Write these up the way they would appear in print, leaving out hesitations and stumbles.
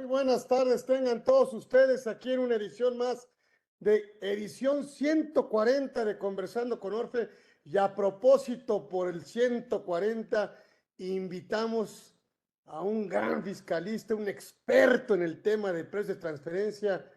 Muy buenas tardes, tengan todos ustedes aquí en una edición más de edición 140 de Conversando con Orfe. Y a propósito, por el 140, invitamos a un gran fiscalista, un experto en el tema de precios de transferencia,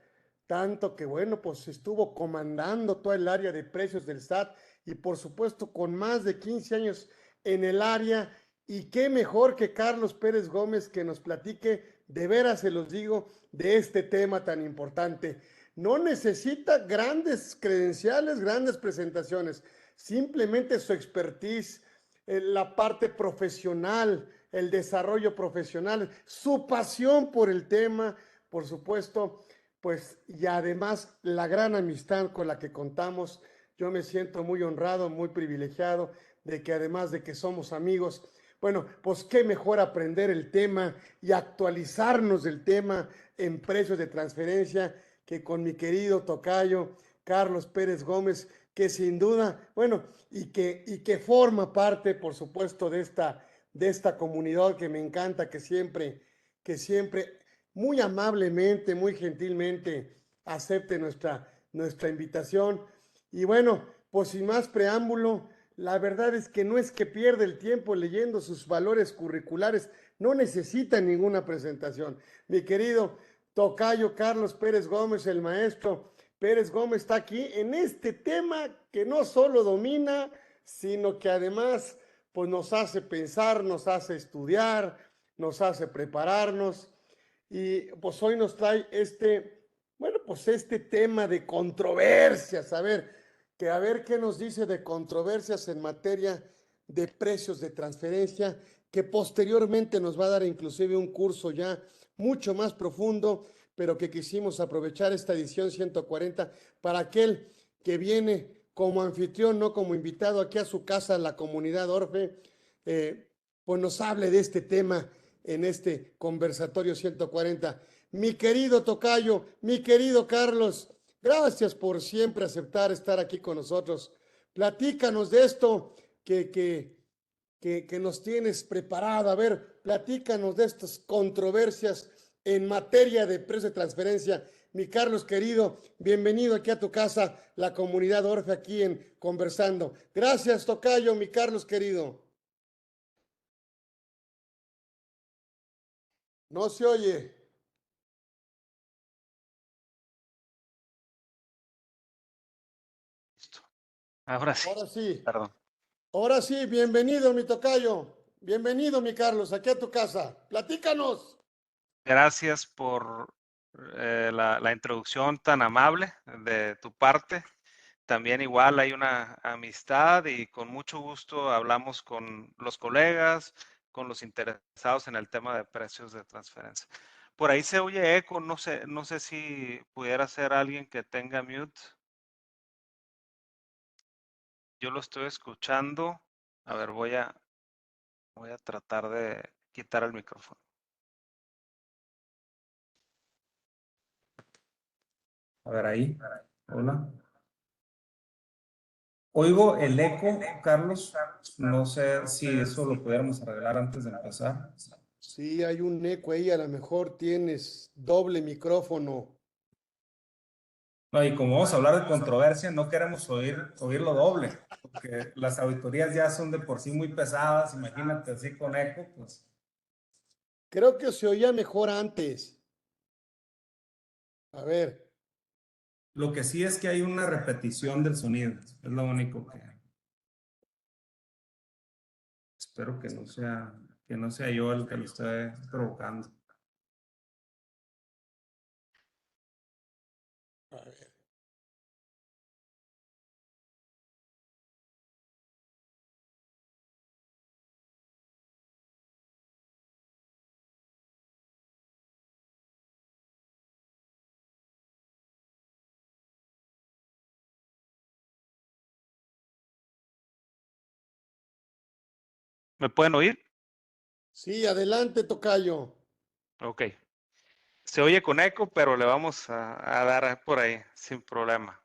tanto que bueno, pues estuvo comandando toda el área de precios del SAT y por supuesto con más de 15 años en el área. Y qué mejor que Carlos Pérez Gómez que nos platique, de veras se los digo, de este tema tan importante. No necesita grandes credenciales, grandes presentaciones, simplemente su expertise, la parte profesional, el desarrollo profesional, su pasión por el tema, por supuesto, pues y además la gran amistad con la que contamos. Yo me siento muy honrado, muy privilegiado de que además de que somos amigos, bueno, pues qué mejor aprender el tema y actualizarnos del tema en precios de transferencia que con mi querido tocayo Carlos Pérez Gómez, que sin duda, bueno, y que forma parte, por supuesto, de esta comunidad que me encanta, que siempre muy amablemente, muy gentilmente acepte nuestra invitación. Y bueno, pues sin más preámbulo, la verdad es que no es que pierda el tiempo leyendo sus valores curriculares, no necesita ninguna presentación. Mi querido tocayo Carlos Pérez Gómez, el maestro Pérez Gómez, está aquí en este tema que no solo domina, sino que además pues nos hace pensar, nos hace estudiar, nos hace prepararnos. Y pues hoy nos trae bueno, pues este tema de controversias. A ver qué nos dice de controversias en materia de precios de transferencia, que posteriormente nos va a dar inclusive un curso ya mucho más profundo, pero que quisimos aprovechar esta edición 140 para aquel que viene como anfitrión, no como invitado aquí a su casa, la comunidad Orfe, pues nos hable de este tema en este conversatorio 140. Mi querido tocayo, mi querido Carlos, gracias por siempre aceptar estar aquí con nosotros. Platícanos de esto que nos tienes preparado. A ver, platícanos de estas controversias en materia de precio de transferencia. Mi Carlos querido, bienvenido aquí a tu casa, la comunidad Orfe, aquí en Conversando. Gracias, tocayo, mi Carlos querido. No se oye. Listo. Ahora sí, Ahora sí. perdón. Ahora sí, bienvenido, mi tocayo. Bienvenido, mi Carlos, aquí a tu casa. Platícanos. Gracias por la introducción tan amable de tu parte. También igual hay una amistad y con mucho gusto hablamos con los colegas, con los interesados en el tema de precios de transferencia. Por ahí se oye eco, no sé si pudiera ser alguien que tenga mute. Yo lo estoy escuchando. A ver, voy a tratar de quitar el micrófono. A ver ahí. Hola. Oigo el eco, Carlos. No sé si eso lo pudiéramos arreglar antes de empezar. Sí, hay un eco ahí, a lo mejor tienes doble micrófono. No, y como vamos a hablar de controversia, no queremos oírlo doble, porque las auditorías ya son de por sí muy pesadas. Imagínate así con eco, pues. Creo que se oía mejor antes. A ver, Lo que sí es que hay una repetición del sonido. Es lo único que espero que no sea yo el que lo esté provocando. a ver. ¿Me pueden oír? Sí, adelante, tocayo. Ok. Se oye con eco, pero le vamos a dar por ahí, sin problema.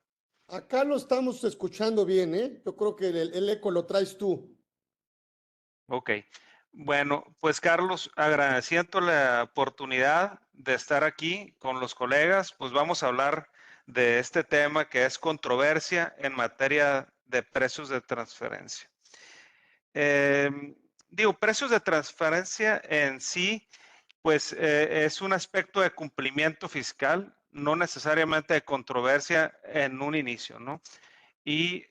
Acá lo estamos escuchando bien, ¿eh? Yo creo que el eco lo traes tú. Ok. Bueno, pues Carlos, agradeciendo la oportunidad de estar aquí con los colegas, pues vamos a hablar de este tema que es controversia en materia de precios de transferencia. Precios de transferencia en sí, pues es un aspecto de cumplimiento fiscal, no necesariamente de controversia en un inicio, ¿no? Y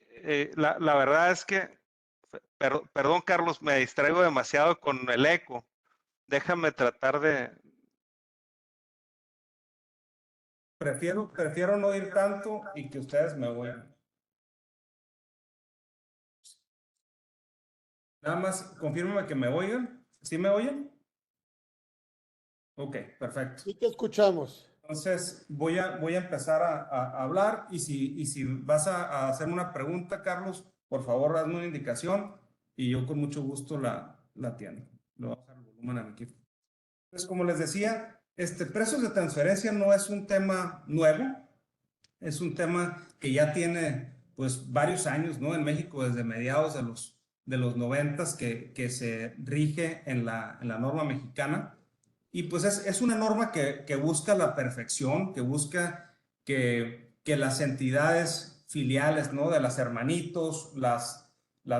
la verdad es que, perdón Carlos, me distraigo demasiado con el eco. Déjame tratar de... Prefiero no ir tanto y que ustedes me oigan. Nada más, confírmame que me oigan. ¿Sí me oyen? Ok, perfecto. Sí te escuchamos. Entonces, voy a empezar a hablar y si vas a hacer una pregunta, Carlos, por favor, hazme una indicación y yo con mucho gusto la atiendo. Le voy a bajar el volumen a mi equipo. Entonces, como les decía, precios de transferencia no es un tema nuevo, es un tema que ya tiene pues varios años, ¿no? En México desde mediados de los 90 que se rige en la norma mexicana. Y pues es una norma que busca la perfección, que busca que las entidades filiales, ¿no? De las hermanitos, las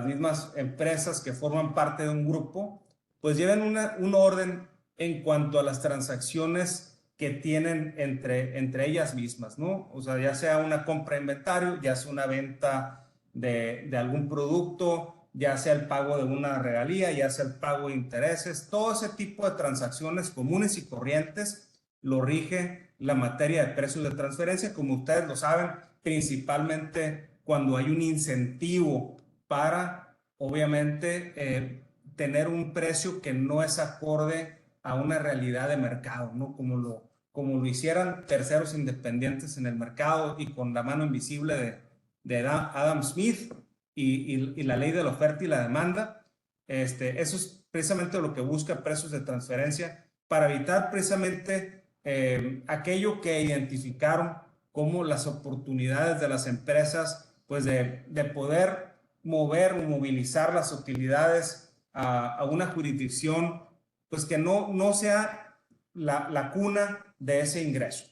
mismas empresas que forman parte de un grupo, pues lleven un orden en cuanto a las transacciones que tienen entre ellas mismas, ¿no? O sea, ya sea una compra de inventario, ya sea una venta de algún producto, ya sea el pago de una regalía, ya sea el pago de intereses, todo ese tipo de transacciones comunes y corrientes lo rige la materia de precios de transferencia, como ustedes lo saben, principalmente cuando hay un incentivo para, obviamente, tener un precio que no es acorde a una realidad de mercado, ¿no? Como lo hicieran terceros independientes en el mercado y con la mano invisible de Adam Smith y la ley de la oferta y la demanda. Eso es precisamente lo que busca precios de transferencia para evitar precisamente aquello que identificaron como las oportunidades de las empresas, pues de poder mover o movilizar las utilidades a una jurisdicción, pues que no sea la cuna de ese ingreso.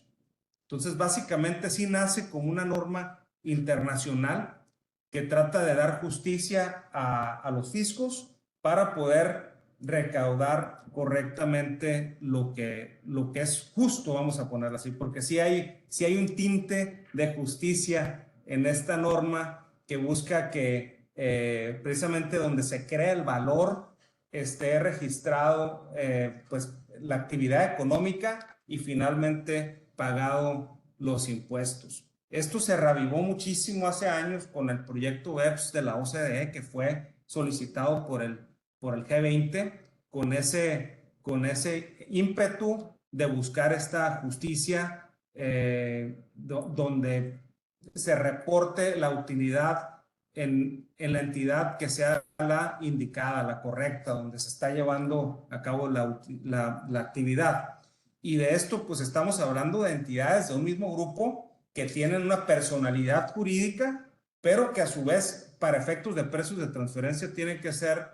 Entonces, básicamente sí nace como una norma internacional que trata de dar justicia a los fiscos para poder recaudar correctamente lo que es justo, vamos a ponerlo así, porque sí hay un tinte de justicia en esta norma que busca que precisamente donde se crea el valor esté registrado pues la actividad económica y finalmente pagado los impuestos. Esto se reavivó muchísimo hace años con el proyecto BEPS de la OCDE que fue solicitado por el G20 con ese ímpetu de buscar esta justicia donde se reporte la utilidad en la entidad que sea la indicada, la correcta, donde se está llevando a cabo la actividad. Y de esto, pues estamos hablando de entidades de un mismo grupo que tienen una personalidad jurídica, pero que a su vez, para efectos de precios de transferencia, tienen que ser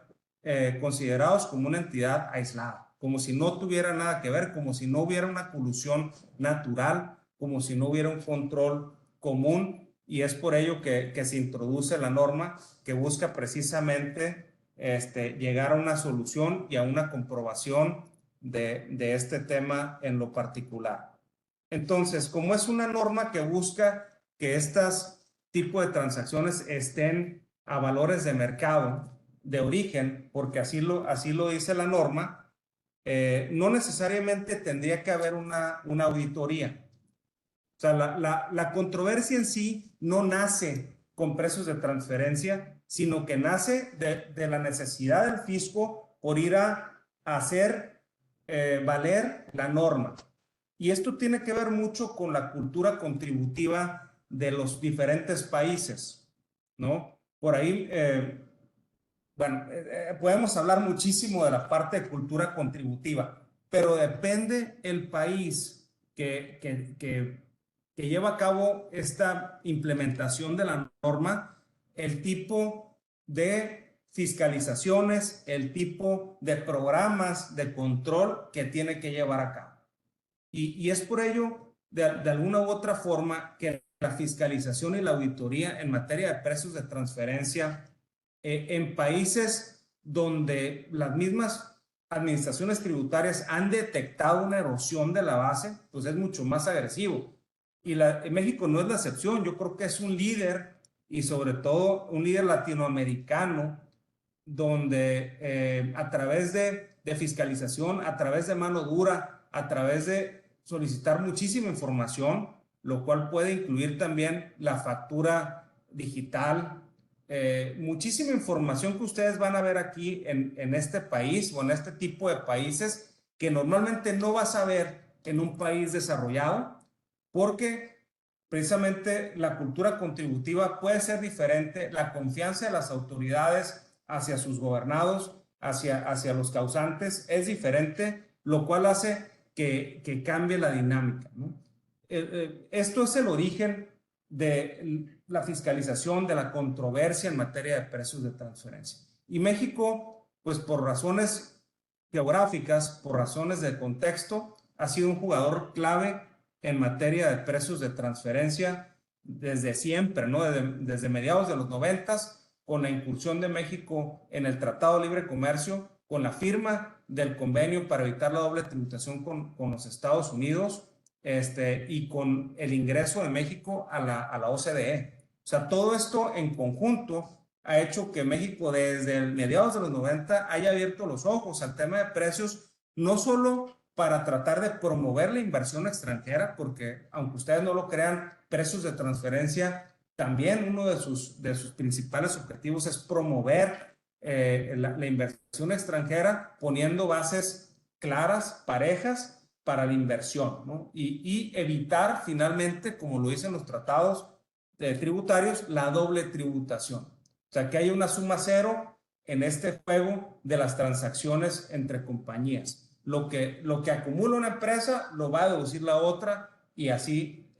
considerados como una entidad aislada, como si no tuviera nada que ver, como si no hubiera una colusión natural, como si no hubiera un control común. Y es por ello que se introduce la norma que busca precisamente llegar a una solución y a una comprobación de este tema en lo particular. Entonces, como es una norma que busca que estos tipos de transacciones estén a valores de mercado de origen, porque así lo dice la norma, no necesariamente tendría que haber una auditoría. O sea, la controversia en sí no nace con precios de transferencia, sino que nace de la necesidad del fisco por ir a hacer valer la norma. Y esto tiene que ver mucho con la cultura contributiva de los diferentes países, ¿no? Por ahí, podemos hablar muchísimo de la parte de cultura contributiva, pero depende el país que lleva a cabo esta implementación de la norma, el tipo de fiscalizaciones, el tipo de programas de control que tiene que llevar a cabo. Y es por ello, de alguna u otra forma, que la fiscalización y la auditoría en materia de precios de transferencia en países donde las mismas administraciones tributarias han detectado una erosión de la base, pues es mucho más agresivo. Y México no es la excepción. Yo creo que es un líder, y sobre todo un líder latinoamericano, donde a través de fiscalización, a través de mano dura, a través de solicitar muchísima información, lo cual puede incluir también la factura digital, muchísima información que ustedes van a ver aquí en este país o en este tipo de países que normalmente no vas a ver en un país desarrollado, porque precisamente la cultura contributiva puede ser diferente, la confianza de las autoridades hacia sus gobernados, hacia los causantes, es diferente, lo cual hace que cambie la dinámica, ¿no? Esto es el origen de la fiscalización, de la controversia en materia de precios de transferencia. Y México, pues por razones geográficas, por razones de contexto, ha sido un jugador clave en materia de precios de transferencia desde siempre, ¿no? Desde mediados de los 90s, con la incursión de México en el Tratado de Libre Comercio, con la firma del convenio para evitar la doble tributación con los Estados Unidos, y con el ingreso de México a la OCDE. O sea, todo esto en conjunto ha hecho que México desde mediados de los 90 haya abierto los ojos al tema de precios, no solo para tratar de promover la inversión extranjera, porque aunque ustedes no lo crean, precios de transferencia, también uno de sus principales objetivos es promover la inversión extranjera, poniendo bases claras, parejas, para la inversión, ¿no? Y evitar finalmente, como lo dicen los tratados tributarios, la doble tributación. O sea, que haya una suma cero en este juego de las transacciones entre compañías. Lo que acumula una empresa lo va a deducir la otra, y así,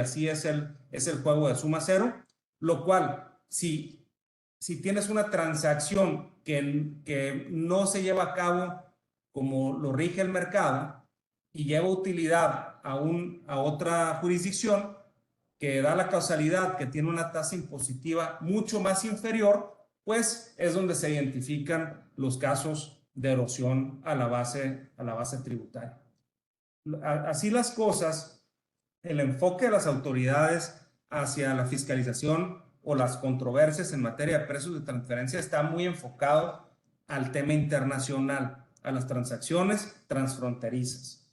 así es el juego de suma cero, lo cual, si tienes una transacción que no se lleva a cabo como lo rige el mercado y lleva utilidad a otra jurisdicción que da la causalidad que tiene una tasa impositiva mucho más inferior, pues es donde se identifican los casos de erosión a la base tributaria. Así las cosas, el enfoque de las autoridades hacia la fiscalización o las controversias en materia de precios de transferencia está muy enfocado al tema internacional, a las transacciones transfronterizas.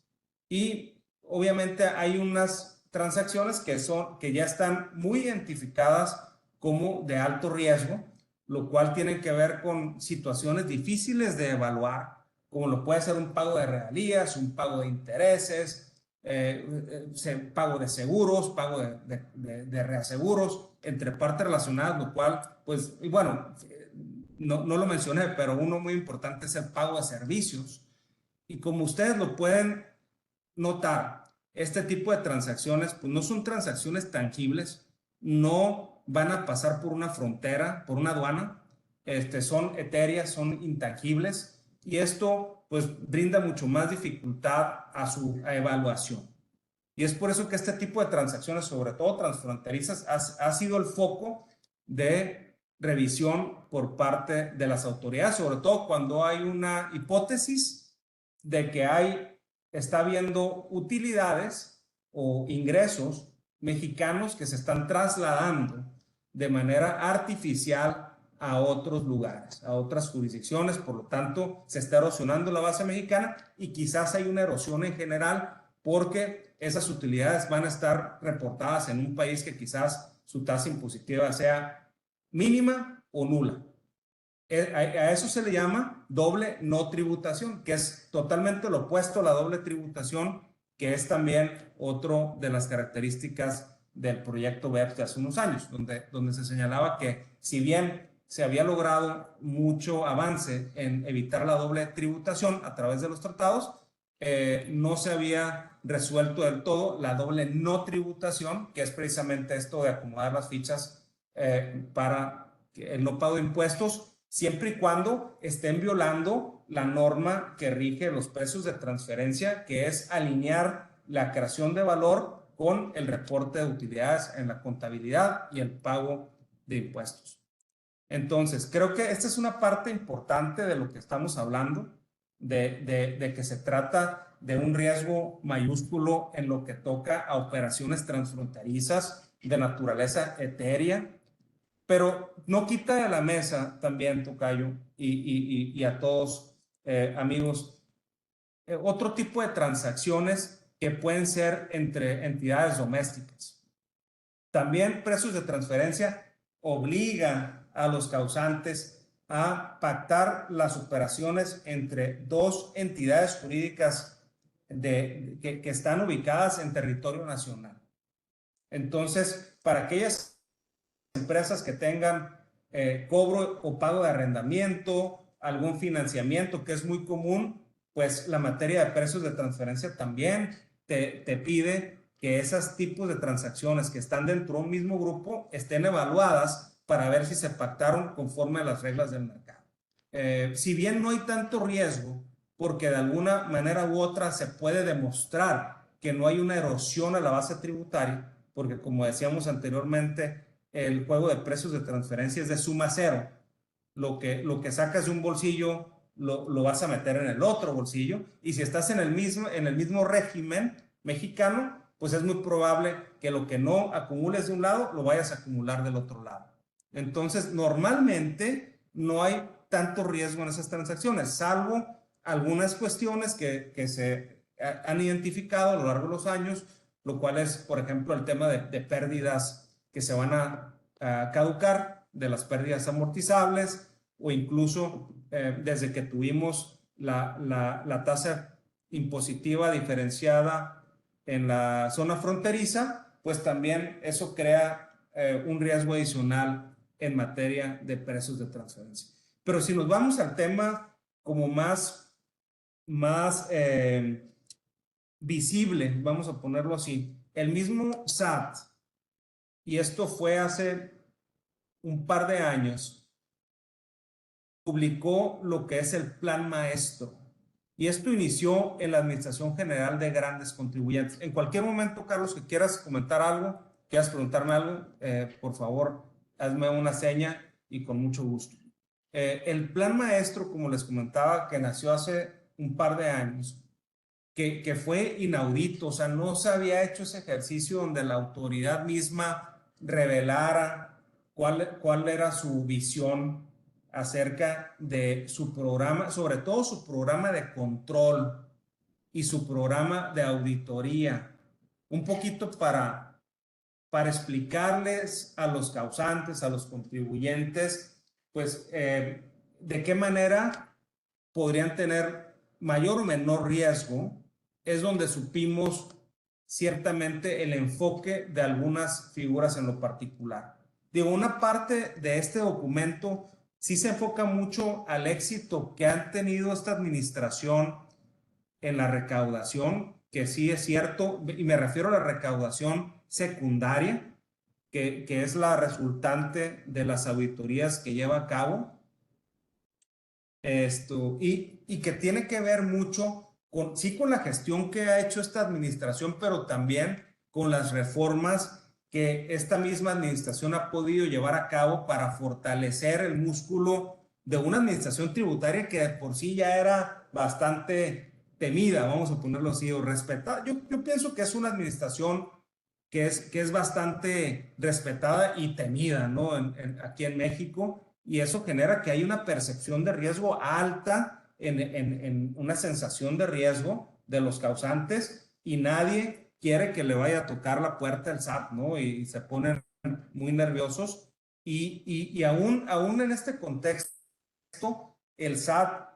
Y obviamente hay unas transacciones que ya están muy identificadas como de alto riesgo, lo cual tiene que ver con situaciones difíciles de evaluar, como lo puede ser un pago de regalías, un pago de intereses, pago de seguros, pago de reaseguros, entre partes relacionadas, lo cual, pues, y bueno, no lo mencioné, pero uno muy importante es el pago de servicios. Y como ustedes lo pueden notar, este tipo de transacciones, pues no son transacciones tangibles, no van a pasar por una frontera, por una aduana, son etéreas, son intangibles, y esto pues brinda mucho más dificultad a su evaluación. Y es por eso que este tipo de transacciones, sobre todo transfronterizas, ha sido el foco de revisión por parte de las autoridades, sobre todo cuando hay una hipótesis de que está habiendo utilidades o ingresos mexicanos que se están trasladando de manera artificial a otros lugares, a otras jurisdicciones. Por lo tanto, se está erosionando la base mexicana y quizás hay una erosión en general porque esas utilidades van a estar reportadas en un país que quizás su tasa impositiva sea mínima o nula. A eso se le llama doble no tributación, que es totalmente lo opuesto a la doble tributación, que es también otro de las características del proyecto BEPS de hace unos años, donde se señalaba que si bien se había logrado mucho avance en evitar la doble tributación a través de los tratados, no se había resuelto del todo la doble no tributación, que es precisamente esto de acomodar las fichas para el no pago de impuestos siempre y cuando estén violando la norma que rige los precios de transferencia, que es alinear la creación de valor con el reporte de utilidades en la contabilidad y el pago de impuestos. Entonces, creo que esta es una parte importante de lo que estamos hablando, de que se trata de un riesgo mayúsculo en lo que toca a operaciones transfronterizas de naturaleza etérea, pero no quita de la mesa también, tocayo, y a todos, amigos, otro tipo de transacciones que pueden ser entre entidades domésticas. También precios de transferencia obligan a los causantes a pactar las operaciones entre dos entidades jurídicas que están ubicadas en territorio nacional. Entonces, para aquellas empresas que tengan cobro o pago de arrendamiento, algún financiamiento que es muy común, pues la materia de precios de transferencia también te pide que esos tipos de transacciones que están dentro de un mismo grupo estén evaluadas para ver si se pactaron conforme a las reglas del mercado. Si bien no hay tanto riesgo, porque de alguna manera u otra se puede demostrar que no hay una erosión a la base tributaria, porque como decíamos anteriormente, el juego de precios de transferencia es de suma cero. Lo que sacas de un bolsillo lo vas a meter en el otro bolsillo, y si estás en el mismo régimen mexicano, pues es muy probable que lo que no acumules de un lado lo vayas a acumular del otro lado. Entonces, normalmente no hay tanto riesgo en esas transacciones, salvo algunas cuestiones que se han identificado a lo largo de los años, lo cual es, por ejemplo, el tema de pérdidas que se van a caducar, de las pérdidas amortizables, o incluso desde que tuvimos la tasa impositiva diferenciada en la zona fronteriza, pues también eso crea un riesgo adicional en materia de precios de transferencia. Pero si nos vamos al tema como más visible, vamos a ponerlo así, el mismo SAT, y esto fue hace un par de años, publicó lo que es el Plan Maestro. Y esto inició en la Administración General de Grandes Contribuyentes. En cualquier momento, Carlos, que quieras comentar algo, quieras preguntarme algo, por favor, hazme una seña y con mucho gusto. El Plan Maestro, como les comentaba, que nació hace un par de años, que fue inaudito, o sea, no se había hecho ese ejercicio donde la autoridad misma revelara cuál era su visión acerca de su programa, sobre todo su programa de control y su programa de auditoría, un poquito para explicarles a los causantes, a los contribuyentes, pues de qué manera podrían tener mayor o menor riesgo. Es donde supimos ciertamente el enfoque de algunas figuras en lo particular. Digo, una parte de este documento sí se enfoca mucho al éxito que han tenido esta administración en la recaudación, que sí es cierto, y me refiero a la recaudación secundaria, que es la resultante de las auditorías que lleva a cabo. Y que tiene que ver mucho con la gestión que ha hecho esta administración, pero también con las reformas que esta misma administración ha podido llevar a cabo para fortalecer el músculo de una administración tributaria que de por sí ya era bastante temida, vamos a ponerlo así, o respetada. Yo pienso que es una administración que es bastante respetada y temida, ¿no? Aquí en México. Y eso genera que hay una percepción de riesgo alta, en una sensación de riesgo de los causantes, y nadie quiere que le vaya a tocar la puerta el SAT, ¿no? Y se ponen muy nerviosos. Y aún en este contexto, el SAT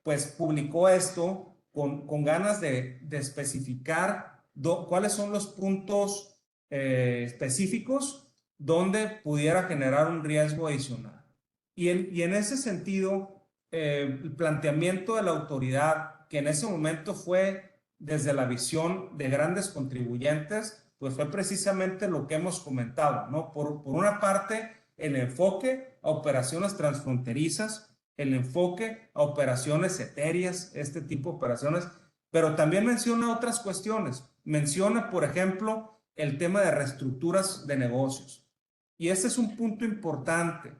pues publicó esto con ganas de especificar cuáles son los puntos específicos donde pudiera generar un riesgo adicional. Y en ese sentido, el planteamiento de la autoridad, que en ese momento fue desde la visión de grandes contribuyentes, pues fue precisamente lo que hemos comentado, ¿no? Por una parte, el enfoque a operaciones transfronterizas, el enfoque a operaciones etéreas, este tipo de operaciones, pero también menciona otras cuestiones. Menciona, por ejemplo, el tema de reestructuras de negocios. Y este es un punto importante,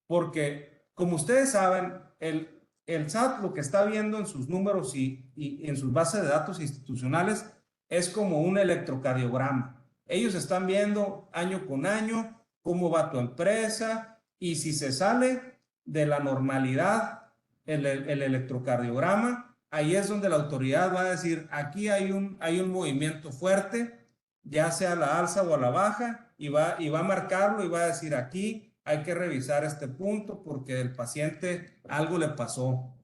porque como ustedes saben, el SAT lo que está viendo en sus números y en sus bases de datos institucionales es como un electrocardiograma. Ellos están viendo año con año cómo va tu empresa y si se sale de la normalidad el electrocardiograma, ahí es donde la autoridad va a decir, aquí hay un movimiento fuerte, ya sea a la alza o a la baja, y va a marcarlo y va a decir, aquí hay que revisar este punto porque el paciente algo le pasó.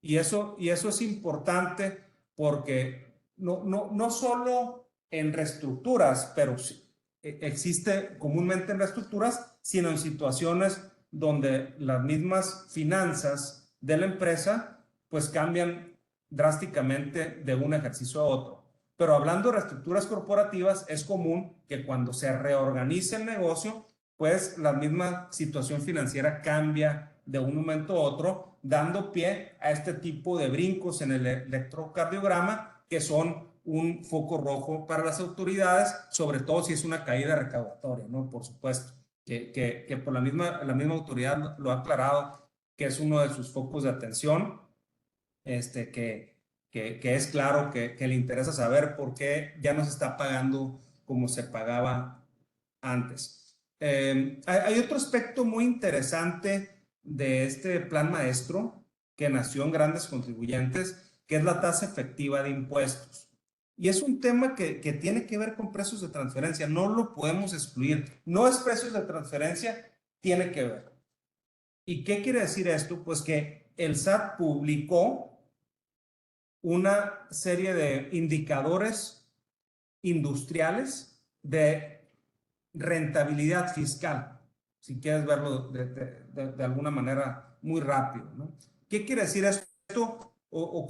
Y eso es importante porque no solo en reestructuras, pero existe comúnmente en reestructuras, sino en situaciones donde las mismas finanzas de la empresa pues cambian drásticamente de un ejercicio a otro. Pero hablando de reestructuras corporativas, es común que cuando se reorganice el negocio, pues la misma situación financiera cambia de un momento a otro, dando pie a este tipo de brincos en el electrocardiograma que son un foco rojo para las autoridades, sobre todo si es una caída recaudatoria, ¿no? Por supuesto, que por la misma autoridad lo ha aclarado, que es uno de sus focos de atención, que es claro que le interesa saber por qué ya no se está pagando como se pagaba antes. Hay otro aspecto muy interesante de este plan maestro que nació en grandes contribuyentes, que es la tasa efectiva de impuestos. Y es un tema que tiene que ver con precios de transferencia, no lo podemos excluir. No es precios de transferencia, tiene que ver. ¿Y qué quiere decir esto? Pues que el SAT publicó una serie de indicadores industriales de rentabilidad fiscal, si quieres verlo de alguna manera muy rápido, ¿no? ¿Qué quiere decir esto? ¿O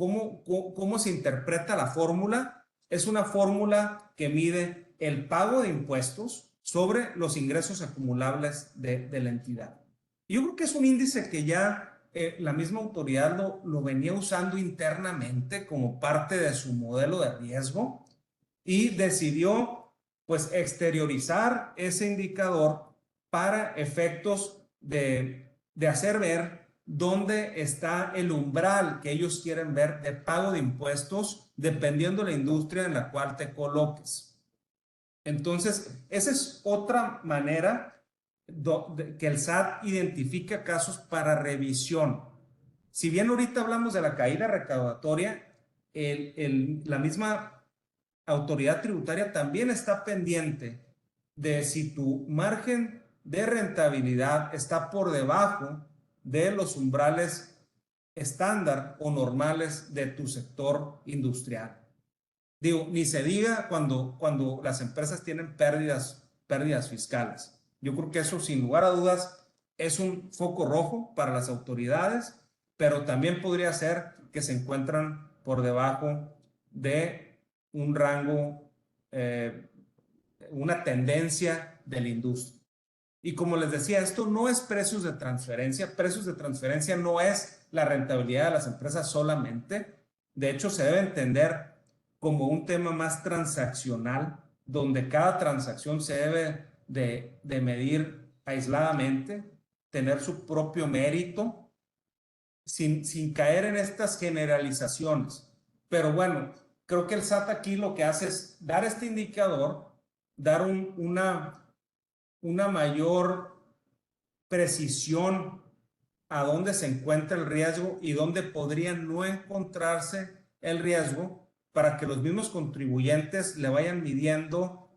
cómo se interpreta la fórmula? Es una fórmula que mide el pago de impuestos sobre los ingresos acumulables de la entidad. Yo creo que es un índice que ya la misma autoridad lo venía usando internamente como parte de su modelo de riesgo y decidió pues exteriorizar ese indicador para efectos de hacer ver dónde está el umbral que ellos quieren ver de pago de impuestos dependiendo de la industria en la cual te coloques. Entonces, esa es otra manera que el SAT identifica casos para revisión. Si bien ahorita hablamos de la caída recaudatoria, la misma autoridad tributaria también está pendiente de si tu margen de rentabilidad está por debajo de los umbrales estándar o normales de tu sector industrial. Digo, ni se diga cuando las empresas tienen pérdidas fiscales. Yo creo que eso, sin lugar a dudas, es un foco rojo para las autoridades, pero también podría ser que se encuentran por debajo de un rango, una tendencia de la industria. Y como les decía, esto no es precios de transferencia. Precios de transferencia no es la rentabilidad de las empresas solamente. De hecho, se debe entender como un tema más transaccional, donde cada transacción se debe de medir aisladamente, tener su propio mérito, sin caer en estas generalizaciones. Pero bueno, creo que el SAT aquí lo que hace es dar este indicador, dar una mayor precisión a dónde se encuentra el riesgo y dónde podría no encontrarse el riesgo para que los mismos contribuyentes le vayan midiendo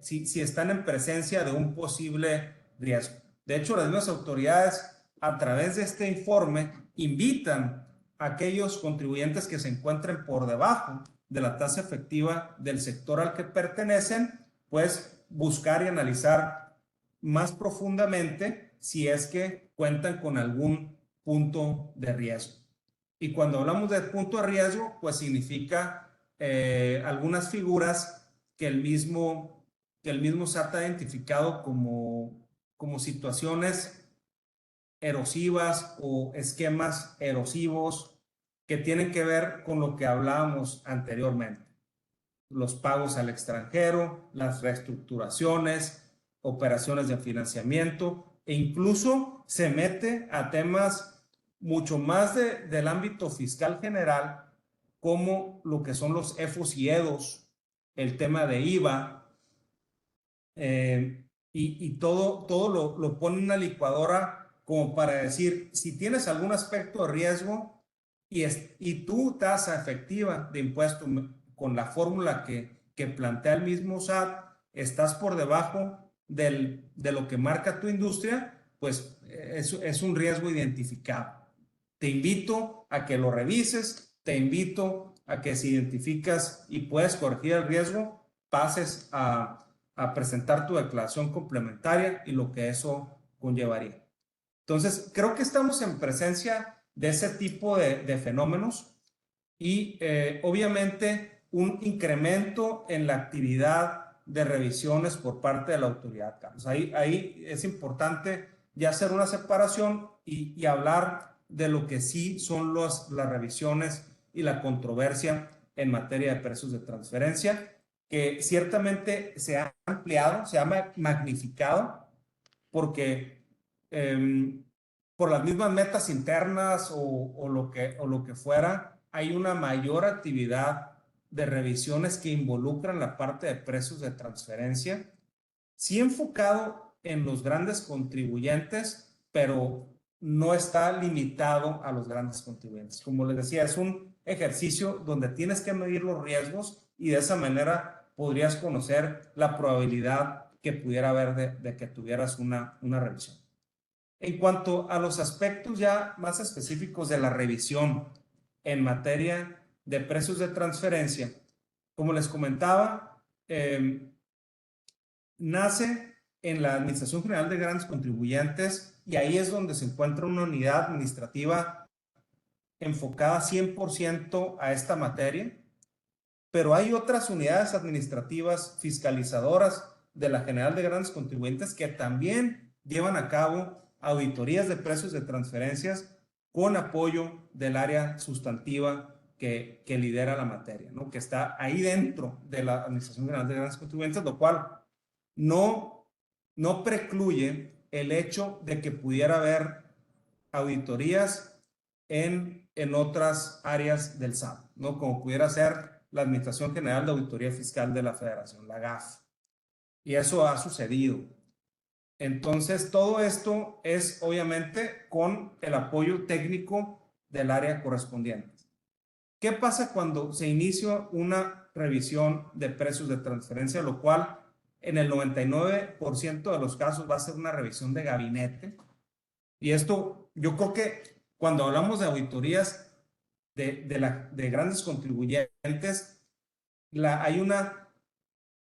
si están en presencia de un posible riesgo. De hecho, las mismas autoridades, a través de este informe, invitan a aquellos contribuyentes que se encuentren por debajo de la tasa efectiva del sector al que pertenecen, pues buscar y analizar más profundamente si es que cuentan con algún punto de riesgo. Y cuando hablamos de punto de riesgo, pues significa algunas figuras que el mismo SAT ha identificado como como situaciones erosivas o esquemas erosivos que tienen que ver con lo que hablábamos anteriormente. Los pagos al extranjero, las reestructuraciones, operaciones de financiamiento, e incluso se mete a temas mucho más del ámbito fiscal general, como lo que son los EFOS y EDOS, el tema de IVA, y todo lo pone en una licuadora como para decir, si tienes algún aspecto de riesgo y tu tasa efectiva de impuesto con la fórmula que plantea el mismo SAT, estás por debajo de lo que marca tu industria, pues es un riesgo identificado. Te invito a que lo revises, te invito a que si identificas y puedes corregir el riesgo, pases a presentar tu declaración complementaria y lo que eso conllevaría. Entonces, creo que estamos en presencia de ese tipo de fenómenos y obviamente un incremento en la actividad de revisiones por parte de la autoridad, Carlos. Ahí es importante ya hacer una separación y hablar de lo que sí son las revisiones y la controversia en materia de precios de transferencia, que ciertamente se ha ampliado, se ha magnificado, porque por las mismas metas internas o lo que fuera, hay una mayor actividad de revisiones que involucran la parte de precios de transferencia, sí enfocado en los grandes contribuyentes, pero no está limitado a los grandes contribuyentes. Como les decía, es un ejercicio donde tienes que medir los riesgos y de esa manera podrías conocer la probabilidad que pudiera haber de que tuvieras una revisión. En cuanto a los aspectos ya más específicos de la revisión en materia de precios de transferencia, como les comentaba, nace en la Administración General de Grandes Contribuyentes y ahí es donde se encuentra una unidad administrativa enfocada 100% a esta materia, pero hay otras unidades administrativas fiscalizadoras de la General de Grandes Contribuyentes que también llevan a cabo auditorías de precios de transferencias con apoyo del área sustantiva que lidera la materia, ¿no? Que está ahí dentro de la Administración General de Grandes Contribuyentes, lo cual no precluye el hecho de que pudiera haber auditorías en otras áreas del SAT, ¿no? Como pudiera ser la Administración General de Auditoría Fiscal de la Federación, la GAF. Y eso ha sucedido. Entonces, todo esto es obviamente con el apoyo técnico del área correspondiente. ¿Qué pasa cuando se inicia una revisión de precios de transferencia, lo cual en el 99% de los casos va a ser una revisión de gabinete? Y esto, yo creo que cuando hablamos de auditorías de grandes contribuyentes, hay una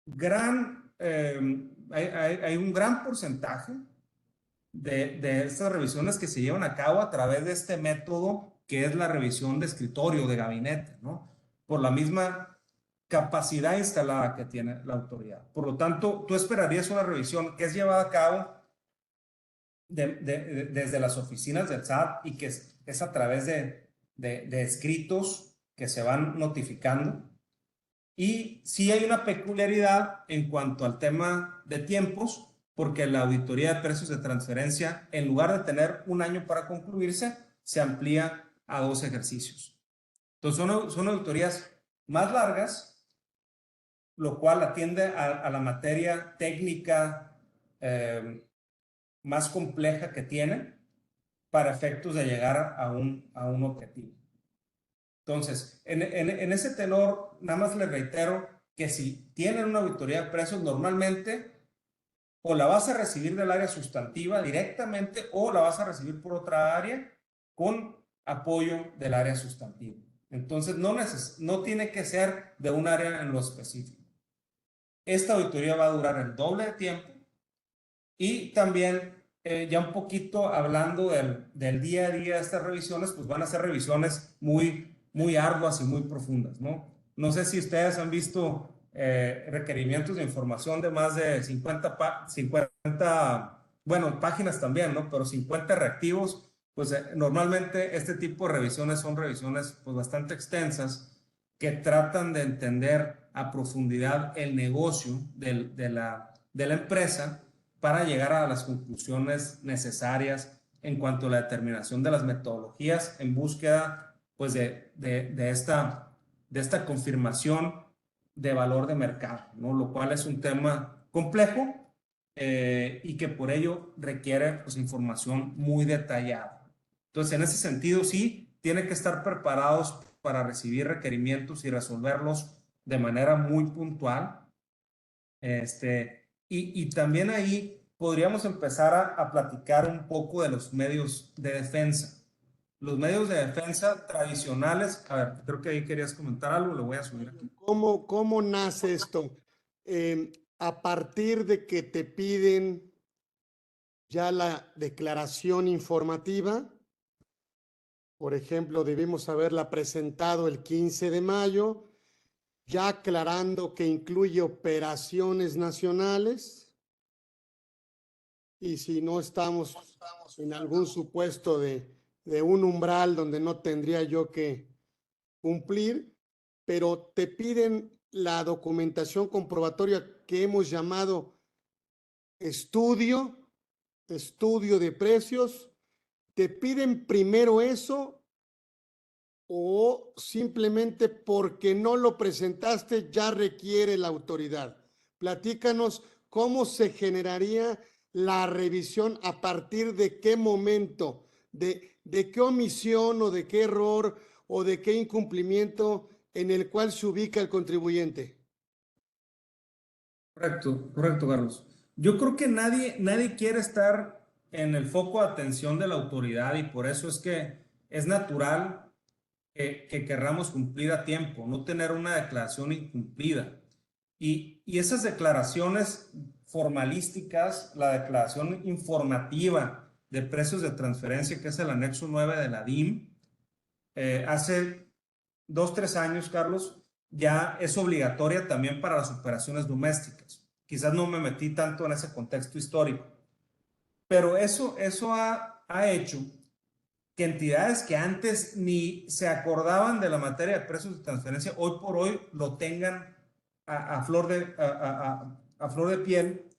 gran, hay un gran porcentaje de estas revisiones que se llevan a cabo a través de este método que es la revisión de escritorio, de gabinete, ¿no? Por la misma capacidad instalada que tiene la autoridad. Por lo tanto, tú esperarías una revisión que es llevada a cabo desde las oficinas del SAT y que es a través de escritos que se van notificando. Y sí hay una peculiaridad en cuanto al tema de tiempos, porque la auditoría de precios de transferencia, en lugar de tener un año para concluirse, se amplía a 2 ejercicios. Entonces son auditorías más largas, lo cual atiende a la materia técnica más compleja que tiene para efectos de llegar a un objetivo. Entonces, en ese tenor, nada más les reitero que si tienen una auditoría de precios, normalmente o la vas a recibir del área sustantiva directamente o la vas a recibir por otra área con apoyo del área sustantiva. Entonces, no tiene que ser de un área en lo específico. Esta auditoría va a durar el doble de tiempo y también ya un poquito hablando del día a día de estas revisiones, pues van a ser revisiones muy arduas y muy profundas, ¿no? No sé si ustedes han visto requerimientos de información de más de 50 bueno, páginas también, ¿no? Pero 50 reactivos, pues normalmente este tipo de revisiones son revisiones pues bastante extensas que tratan de entender a profundidad el negocio de la empresa para llegar a las conclusiones necesarias en cuanto a la determinación de las metodologías en búsqueda pues de esta confirmación de valor de mercado, ¿no? Lo cual es un tema complejo y que por ello requiere pues, información muy detallada. Entonces, en ese sentido, sí, tiene que estar preparados para recibir requerimientos y resolverlos de manera muy puntual. Y también ahí podríamos empezar a platicar un poco de los medios de defensa. Los medios de defensa tradicionales, a ver, creo que ahí querías comentar algo, lo voy a subir aquí. ¿Cómo nace esto? A partir de que te piden ya la declaración informativa, por ejemplo, debimos haberla presentado el 15 de mayo, ya aclarando que incluye operaciones nacionales, y si no estamos en algún supuesto de un umbral donde no tendría yo que cumplir, pero te piden la documentación comprobatoria que hemos llamado estudio de precios. ¿Te piden primero eso o simplemente porque no lo presentaste ya requiere la autoridad? Platícanos cómo se generaría la revisión, a partir de qué momento, de qué omisión o de qué error o de qué incumplimiento en el cual se ubica el contribuyente. Correcto, correcto, Carlos. Yo creo que nadie quiere estar en el foco de atención de la autoridad y por eso es que es natural que querramos cumplir a tiempo, no tener una declaración incumplida. Y esas declaraciones formalísticas, la declaración informativa de precios de transferencia, que es el anexo 9 de la DIM, hace 2-3 años, Carlos, ya es obligatoria también para las operaciones domésticas. Quizás no me metí tanto en ese contexto histórico, pero eso ha hecho que entidades que antes ni se acordaban de la materia de precios de transferencia, hoy por hoy lo tengan a flor de piel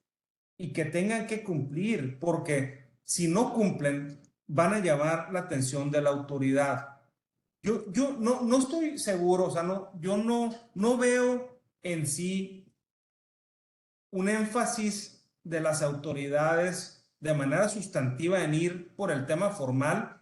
y que tengan que cumplir, porque si no cumplen, van a llamar la atención de la autoridad. Yo no estoy seguro, o sea, yo no veo en sí un énfasis de las autoridades de manera sustantiva en ir por el tema formal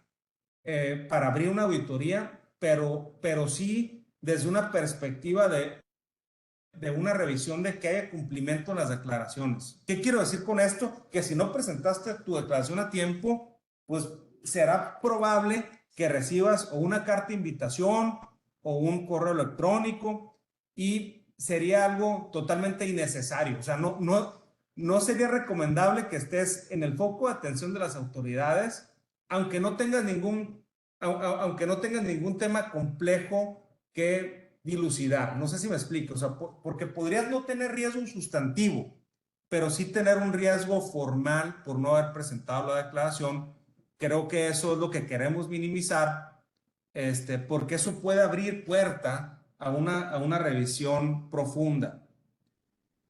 para abrir una auditoría, pero sí desde una perspectiva de una revisión de que haya cumplimiento en las declaraciones. ¿Qué quiero decir con esto? Que si no presentaste tu declaración a tiempo, pues será probable que recibas o una carta de invitación o un correo electrónico y sería algo totalmente innecesario. O sea, no sería recomendable que estés en el foco de atención de las autoridades, aunque no tengas ningún tema complejo que dilucidar. No sé si me explico, o sea, porque podrías no tener riesgo sustantivo, pero sí tener un riesgo formal por no haber presentado la declaración. Creo que eso es lo que queremos minimizar, porque eso puede abrir puerta a una revisión profunda.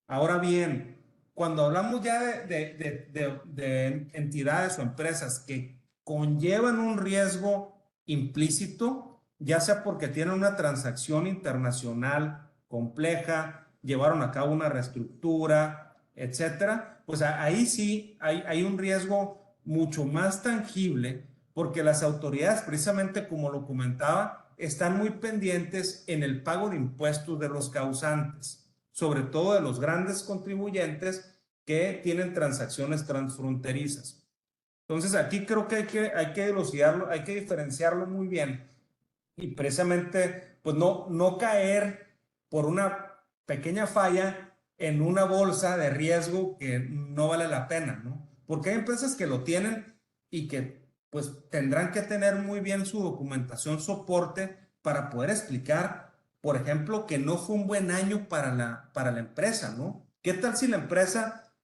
Ahora bien, cuando hablamos ya de entidades o empresas que conllevan un riesgo implícito, ya sea porque tienen una transacción internacional compleja, llevaron a cabo una reestructura, etcétera, pues ahí sí hay un riesgo mucho más tangible, porque las autoridades, precisamente como lo comentaba, están muy pendientes en el pago de impuestos de los causantes, sobre todo de los grandes contribuyentes que tienen transacciones transfronterizas. Entonces aquí creo que hay que dilucidarlo, hay que diferenciarlo muy bien y precisamente pues no caer por una pequeña falla en una bolsa de riesgo que no vale la pena, ¿no? Porque hay empresas que lo tienen y que pues tendrán que tener muy bien su documentación soporte para poder explicar, por ejemplo, que no fue un buen año para la empresa, ¿no? ¿Qué tal si la empresa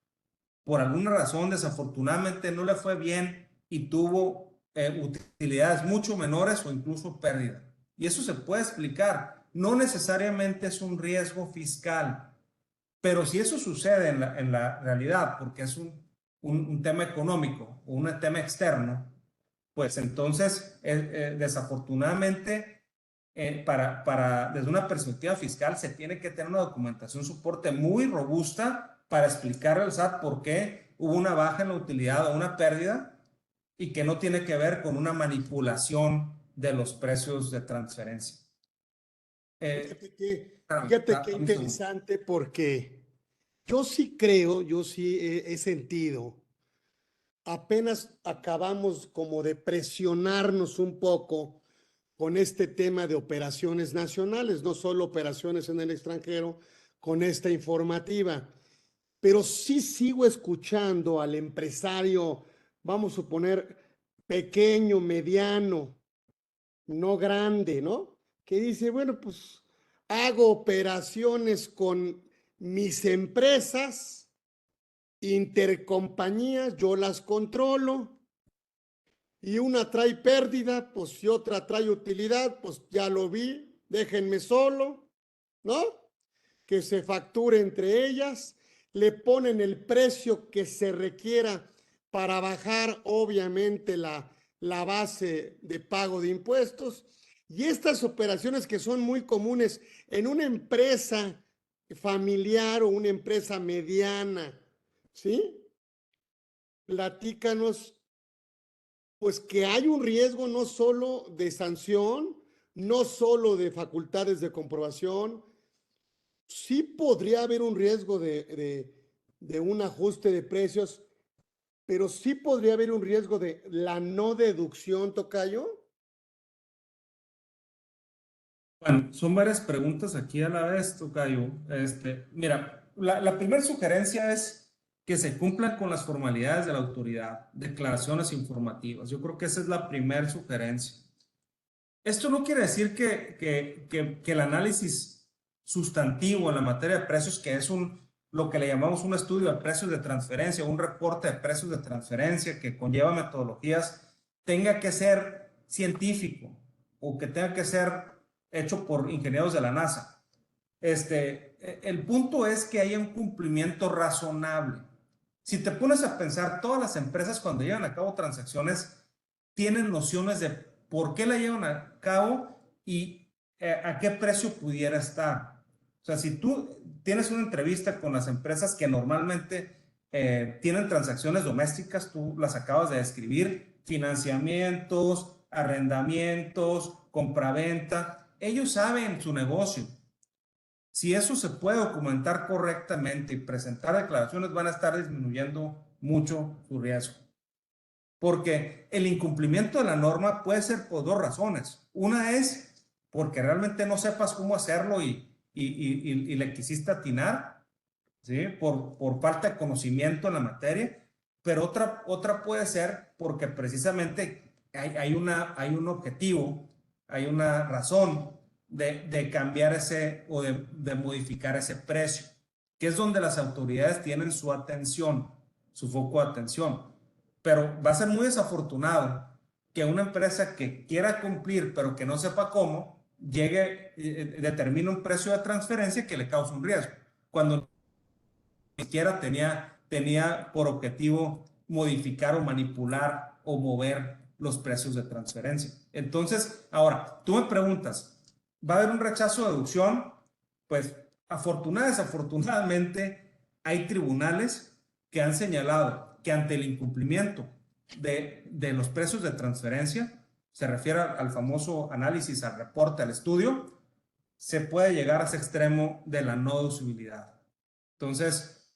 por alguna razón, desafortunadamente, no le fue bien y tuvo utilidades mucho menores o incluso pérdida. Y eso se puede explicar. No necesariamente es un riesgo fiscal, pero si eso sucede en la realidad, porque es un tema económico o un tema externo, pues entonces, desafortunadamente, desde una perspectiva fiscal, se tiene que tener una documentación soporte muy robusta para explicarle al SAT por qué hubo una baja en la utilidad o una pérdida y que no tiene que ver con una manipulación de los precios de transferencia. Fíjate qué interesante, porque yo sí creo, yo sí he sentido, apenas acabamos como de presionarnos un poco con este tema de operaciones nacionales, no solo operaciones en el extranjero, con esta informativa. Pero sí sigo escuchando al empresario, vamos a suponer, pequeño, mediano, no grande, ¿no? Que dice, bueno, pues hago operaciones con mis empresas, intercompañías, yo las controlo, y una trae pérdida, pues y otra trae utilidad, pues ya lo vi, déjenme solo, ¿no? Que se facture entre ellas, le ponen el precio que se requiera para bajar obviamente la base de pago de impuestos. Y estas operaciones que son muy comunes en una empresa familiar o una empresa mediana, ¿sí? Platícanos, pues que hay un riesgo no solo de sanción, no solo de facultades de comprobación, sí podría haber un riesgo de un ajuste de precios, pero sí podría haber un riesgo de la no deducción, tocayo. Bueno, son varias preguntas aquí a la vez, tocayo. Mira, la primera sugerencia es que se cumplan con las formalidades de la autoridad, declaraciones informativas. Yo creo que esa es la primera sugerencia. Esto no quiere decir que el análisis sustantivo en la materia de precios, que es lo que le llamamos un estudio de precios de transferencia, un reporte de precios de transferencia que conlleva metodologías, tenga que ser científico o que tenga que ser hecho por ingenieros de la NASA. El punto es que haya un cumplimiento razonable. Si te pones a pensar, todas las empresas cuando llevan a cabo transacciones tienen nociones de por qué la llevan a cabo y a qué precio pudiera estar. O sea, si tú tienes una entrevista con las empresas que normalmente tienen transacciones domésticas, tú las acabas de describir, financiamientos, arrendamientos, compraventa, ellos saben su negocio. Si eso se puede documentar correctamente y presentar declaraciones, van a estar disminuyendo mucho su riesgo. Porque el incumplimiento de la norma puede ser por dos razones. Una es porque realmente no sepas cómo hacerlo y le quisiste atinar, ¿sí? Por falta de conocimiento en la materia. Pero otra puede ser porque precisamente hay un objetivo, hay una razón de cambiar ese o de modificar ese precio, que es donde las autoridades tienen su atención, su foco de atención. Pero va a ser muy desafortunado que una empresa que quiera cumplir, pero que no sepa cómo, determine un precio de transferencia que le causa un riesgo, cuando ni siquiera tenía por objetivo modificar o manipular o mover los precios de transferencia. Entonces, ahora, tú me preguntas, ¿va a haber un rechazo de deducción? Pues, desafortunadamente, hay tribunales que han señalado que ante el incumplimiento de los precios de transferencia, se refiere al famoso análisis, al reporte, al estudio, se puede llegar a ese extremo de la no deducibilidad. Entonces,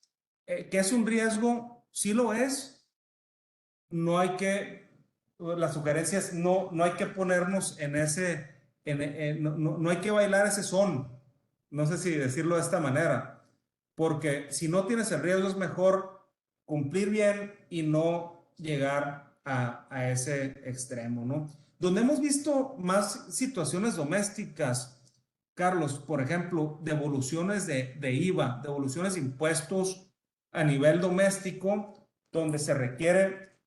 ¿qué es un riesgo? Sí lo es. Las sugerencias, no hay que ponernos en ese, no hay que bailar ese son. No sé si decirlo de esta manera, porque si no tienes el riesgo es mejor cumplir bien y no llegar a ese extremo, ¿no? Donde hemos visto más situaciones domésticas, Carlos, por ejemplo, devoluciones de IVA, devoluciones de impuestos a nivel doméstico, donde se requiere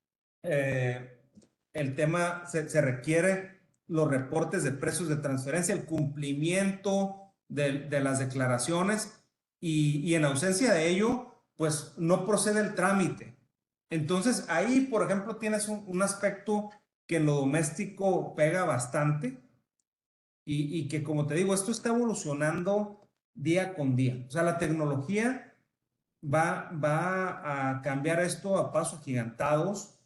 el tema, se requiere los reportes de precios de transferencia, el cumplimiento de las declaraciones y en ausencia de ello, pues no procede el trámite. Entonces ahí, por ejemplo, tienes un aspecto que en lo doméstico pega bastante y que, como te digo, esto está evolucionando día con día. O sea, la tecnología va a cambiar esto a pasos agigantados.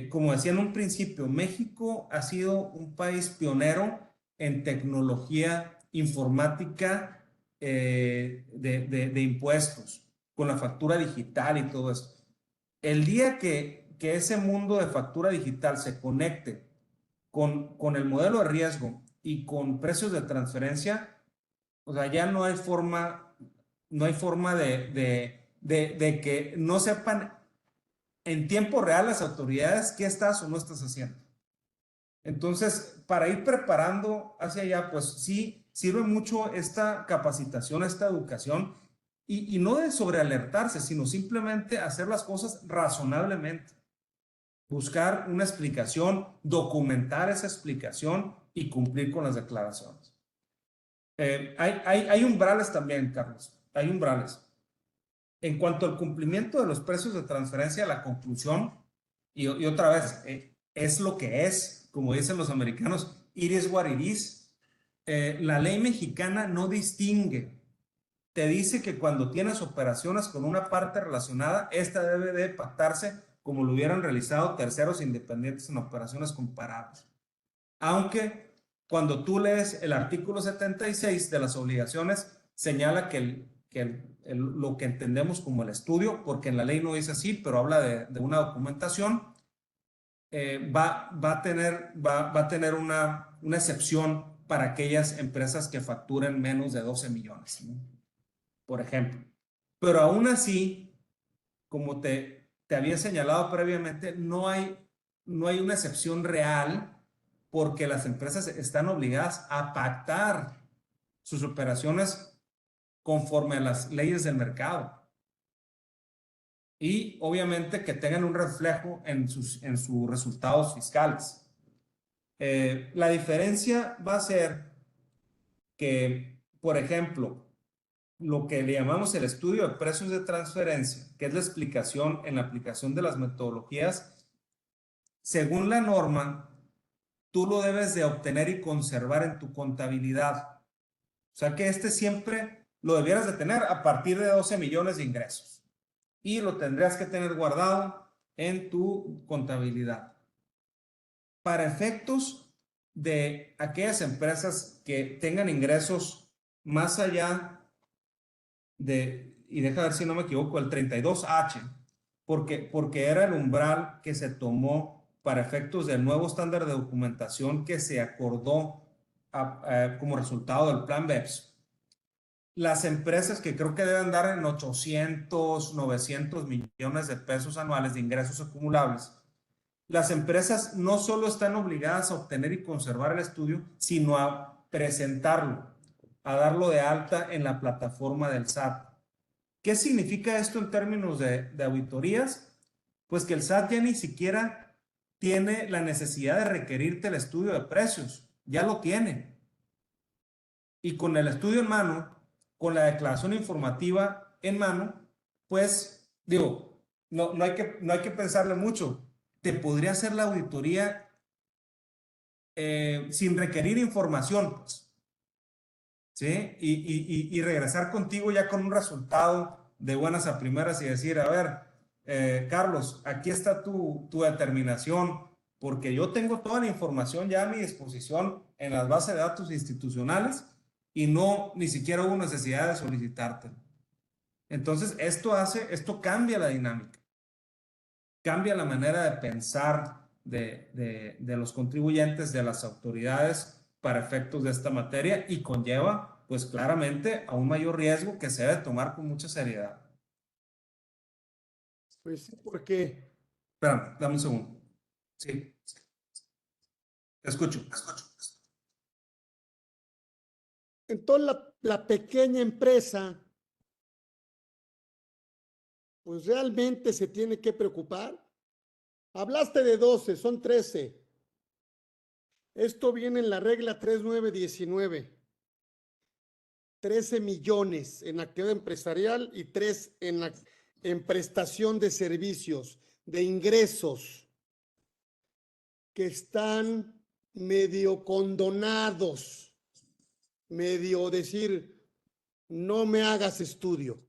Como decía en un principio, México ha sido un país pionero en tecnología informática de impuestos, con la factura digital y todo eso. El día que ese mundo de factura digital se conecte con el modelo de riesgo y con precios de transferencia, o sea, ya no hay forma, de que no sepan en tiempo real las autoridades qué estás o no estás haciendo. Entonces, para ir preparando hacia allá, pues sí, sirve mucho esta capacitación, esta educación, y no de sobrealertarse, sino simplemente hacer las cosas razonablemente. Buscar una explicación, documentar esa explicación y cumplir con las declaraciones. Hay umbrales también, Carlos. Hay umbrales. En cuanto al cumplimiento de los precios de transferencia, la conclusión, y otra vez, es lo que es, como dicen los americanos, it is what it is. La ley mexicana no distingue. Te dice que cuando tienes operaciones con una parte relacionada, esta debe de pactarse como lo hubieran realizado terceros independientes en operaciones comparables. Aunque cuando tú lees el artículo 76 de las obligaciones, señala que lo que entendemos como el estudio, porque en la ley no dice así, pero habla de una documentación, va a tener una excepción para aquellas empresas que facturen menos de 12 millones, ¿no? Por ejemplo. Pero aún así, como te había señalado previamente, no hay una excepción real porque las empresas están obligadas a pactar sus operaciones conforme a las leyes del mercado. Y obviamente que tengan un reflejo en sus resultados fiscales. La diferencia va a ser que, por ejemplo, lo que le llamamos el estudio de precios de transferencia, que es la explicación en la aplicación de las metodologías, según la norma, tú lo debes de obtener y conservar en tu contabilidad. O sea que siempre lo debieras de tener a partir de 12 millones de ingresos y lo tendrías que tener guardado en tu contabilidad. Para efectos de aquellas empresas que tengan ingresos más allá y deja ver si no me equivoco, el 32H, porque era el umbral que se tomó para efectos del nuevo estándar de documentación que se acordó como resultado del plan BEPS. Las empresas que creo que deben dar en 800, 900 millones de pesos anuales de ingresos acumulables, las empresas no solo están obligadas a obtener y conservar el estudio, sino a presentarlo, a darlo de alta en la plataforma del SAT. ¿Qué significa esto en términos de auditorías? Pues que el SAT ya ni siquiera tiene la necesidad de requerirte el estudio de precios, ya lo tiene. Y con el estudio en mano, con la declaración informativa en mano, pues digo, no hay que pensarle mucho. Te podría hacer la auditoría sin requerir información, pues. ¿Sí? Y regresar contigo ya con un resultado de buenas a primeras y decir, a ver, Carlos, aquí está tu determinación, porque yo tengo toda la información ya a mi disposición en las bases de datos institucionales y ni siquiera hubo necesidad de solicitártelo. Entonces, esto cambia la dinámica, cambia la manera de pensar de los contribuyentes, de las autoridades para efectos de esta materia y conlleva, pues claramente, a un mayor riesgo que se debe tomar con mucha seriedad. Pues sí, porque Espérame, dame un segundo. Sí, te escucho. entonces la pequeña empresa pues realmente se tiene que preocupar. Hablaste de 12, son 13. Esto viene en la regla 3919. 13 millones en actividad empresarial y 3 en prestación de servicios, de ingresos, que están medio condonados, medio decir, no me hagas estudio.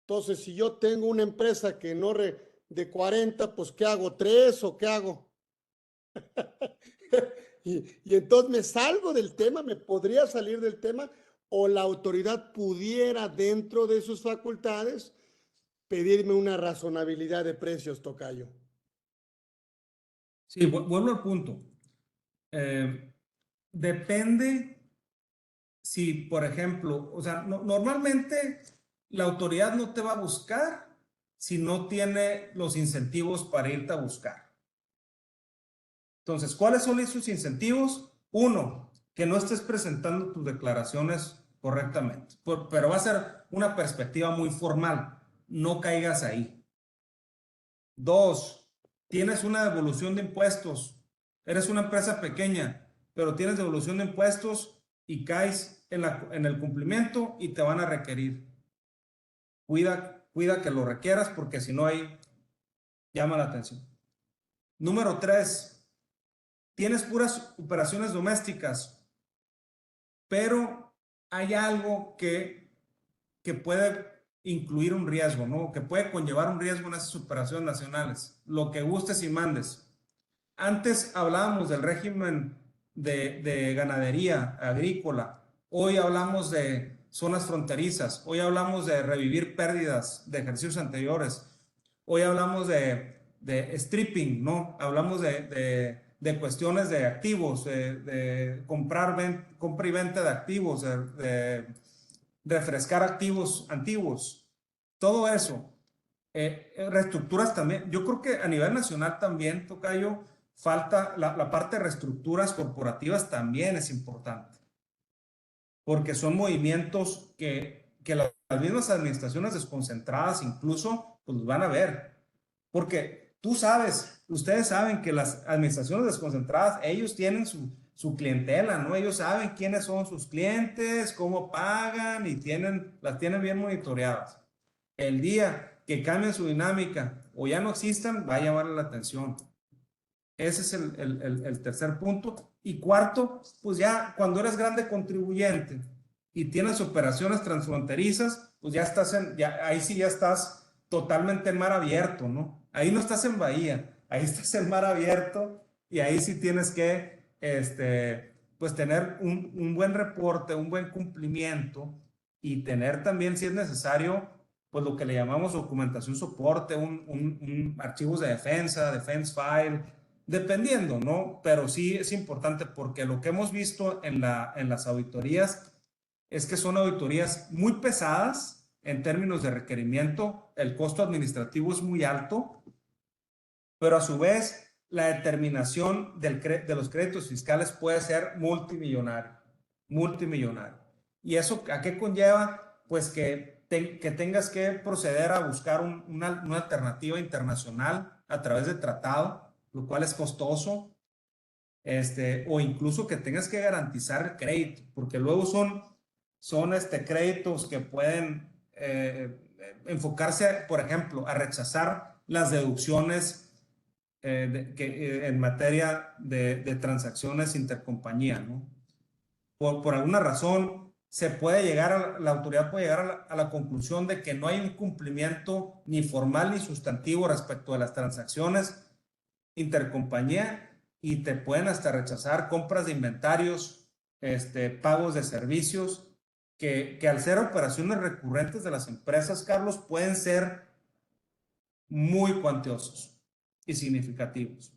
Entonces, si yo tengo una empresa que no de 40, pues ¿qué hago? ¿3 o qué hago? y entonces me salgo del tema, me podría salir del tema, o la autoridad pudiera, dentro de sus facultades, pedirme una razonabilidad de precios, tocayo. Sí, vuelvo al punto. Depende si, por ejemplo, o sea, normalmente la autoridad no te va a buscar si no tiene los incentivos para irte a buscar. Entonces, ¿cuáles son esos incentivos? Uno, que no estés presentando tus declaraciones correctamente, pero va a ser una perspectiva muy formal, no caigas ahí. Dos, tienes una devolución de impuestos, eres una empresa pequeña, pero tienes devolución de impuestos y caes en el cumplimiento y te van a requerir. Cuida que lo requieras porque si no ahí llama la atención. Número 3, tienes puras operaciones domésticas, pero hay algo que puede incluir un riesgo, ¿no? Que puede conllevar un riesgo en esas operaciones nacionales. Lo que gustes y mandes. Antes hablábamos del régimen de ganadería agrícola. Hoy hablamos de zonas fronterizas. Hoy hablamos de revivir pérdidas de ejercicios anteriores. Hoy hablamos de stripping, ¿no? Hablamos de cuestiones de activos, de compra y venta de activos, de refrescar activos antiguos. Todo eso. Reestructuras también. Yo creo que a nivel nacional también, tocayo, falta la parte de reestructuras corporativas también es importante. Porque son movimientos que las mismas administraciones desconcentradas incluso pues van a ver. Porque ustedes saben que las administraciones desconcentradas, ellos tienen su clientela, ¿no? Ellos saben quiénes son sus clientes, cómo pagan y las tienen bien monitoreadas. El día que cambien su dinámica o ya no existan, va a llamar la atención. Ese es el tercer punto. Y cuarto, pues ya cuando eres grande contribuyente y tienes operaciones transfronterizas, pues ahí sí ya estás totalmente en mar abierto, ¿no? Ahí no estás en bahía, ahí estás en mar abierto y ahí sí tienes que, pues tener un buen reporte, un buen cumplimiento y tener también, si es necesario, pues lo que le llamamos documentación soporte, archivos de defensa, defense file, dependiendo, ¿no? Pero sí es importante porque lo que hemos visto en las auditorías es que son auditorías muy pesadas en términos de requerimiento, el costo administrativo es muy alto, pero a su vez la determinación de los créditos fiscales puede ser multimillonario. ¿Y eso a qué conlleva? Pues que tengas que proceder a buscar una alternativa internacional a través de tratado, lo cual es costoso, o incluso que tengas que garantizar el crédito, porque luego son créditos que pueden enfocarse, por ejemplo, a rechazar las deducciones en materia de transacciones intercompañía, ¿no? Por alguna razón, la autoridad puede llegar a la conclusión de que no hay un cumplimiento ni formal ni sustantivo respecto de las transacciones intercompañía y te pueden hasta rechazar compras de inventarios, pagos de servicios, que al ser operaciones recurrentes de las empresas, Carlos, pueden ser muy cuantiosos y significativos.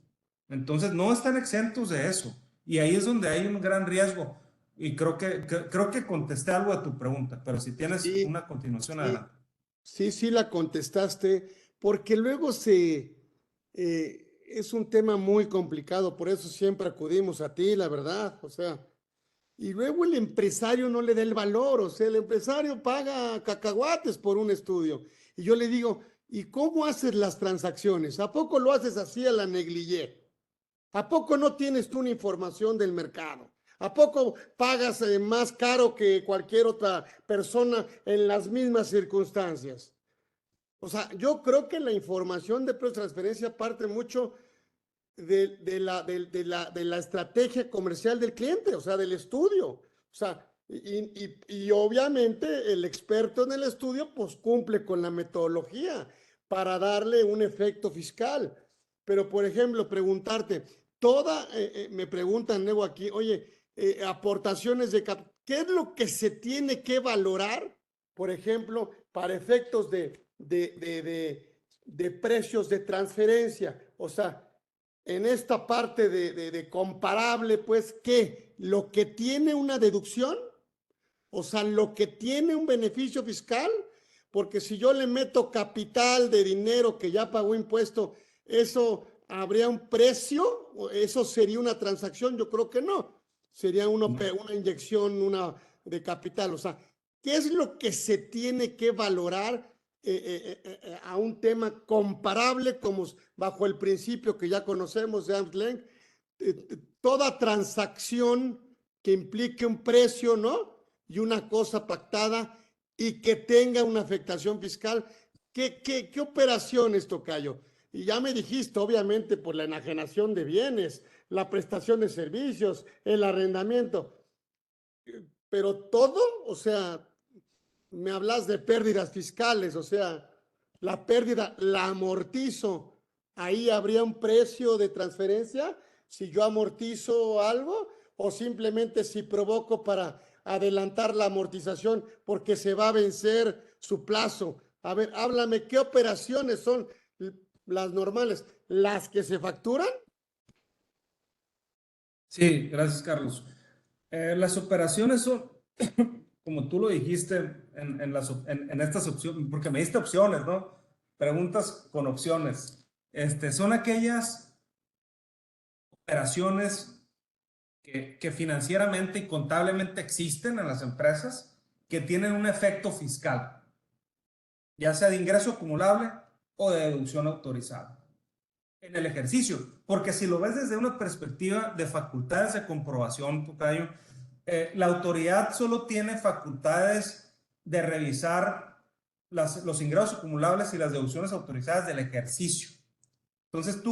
Entonces, no están exentos de eso. Y ahí es donde hay un gran riesgo. Y creo que contesté algo a tu pregunta, pero si tienes una continuación, sí, adelante. Sí, la contestaste, porque luego es un tema muy complicado, por eso siempre acudimos a ti, la verdad, o sea, y luego el empresario no le da el valor, o sea, el empresario paga cacahuates por un estudio, Y yo le digo, ¿y cómo haces las transacciones? ¿A poco lo haces así a la negligé? ¿A poco no tienes tú una información del mercado? ¿A poco pagas más caro que cualquier otra persona en las mismas circunstancias? O sea, yo creo que la información de precios de transferencia parte mucho de la estrategia comercial del cliente, o sea, del estudio. O sea, y obviamente el experto en el estudio pues cumple con la metodología para darle un efecto fiscal. Pero, por ejemplo, preguntarte, me preguntan luego aquí, oye, aportaciones de capital, ¿qué es lo que se tiene que valorar, por ejemplo, para efectos de precios de transferencia? O sea, en esta parte de comparable, pues, ¿qué? Lo que tiene una deducción, o sea, lo que tiene un beneficio fiscal, porque si yo le meto capital de dinero que ya pagó impuesto, ¿eso habría un precio? ¿Eso sería una transacción? Yo creo que no. Sería una inyección de capital. O sea, ¿qué es lo que se tiene que valorar a un tema comparable como bajo el principio que ya conocemos de arm's length? Toda transacción que implique un precio, ¿no? Y una cosa pactada y que tenga una afectación fiscal. ¿Qué operaciones, tocayo? Y ya me dijiste, obviamente, por la enajenación de bienes, la prestación de servicios, el arrendamiento, pero todo, o sea, me hablas de pérdidas fiscales, o sea, la pérdida la amortizo. Ahí habría un precio de transferencia si yo amortizo algo o simplemente si provoco para adelantar la amortización porque se va a vencer su plazo. A ver, háblame, ¿qué operaciones son las normales? ¿Las que se facturan? Sí, gracias, Carlos. Las operaciones son, como tú lo dijiste, en estas opciones, porque me diste opciones, ¿no? Preguntas con opciones. Son aquellas operaciones que financieramente y contablemente existen en las empresas que tienen un efecto fiscal, ya sea de ingreso acumulable o de deducción autorizada en el ejercicio, porque si lo ves desde una perspectiva de facultades de comprobación, tocayo, la autoridad solo tiene facultades de revisar los ingresos acumulables y las deducciones autorizadas del ejercicio. Entonces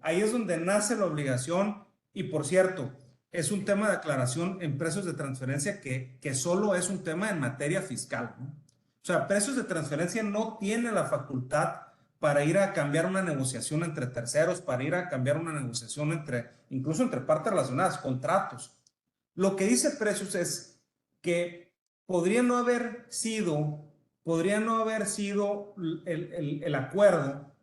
ahí es donde nace la obligación y, por cierto, es un tema de aclaración en precios de transferencia que solo es un tema en materia fiscal, ¿no? O sea, precios de transferencia no tiene la facultad para ir a cambiar una negociación entre terceros, para ir a cambiar una negociación incluso entre partes relacionadas, contratos. Lo que dice precios es que podría no haber sido el acuerdo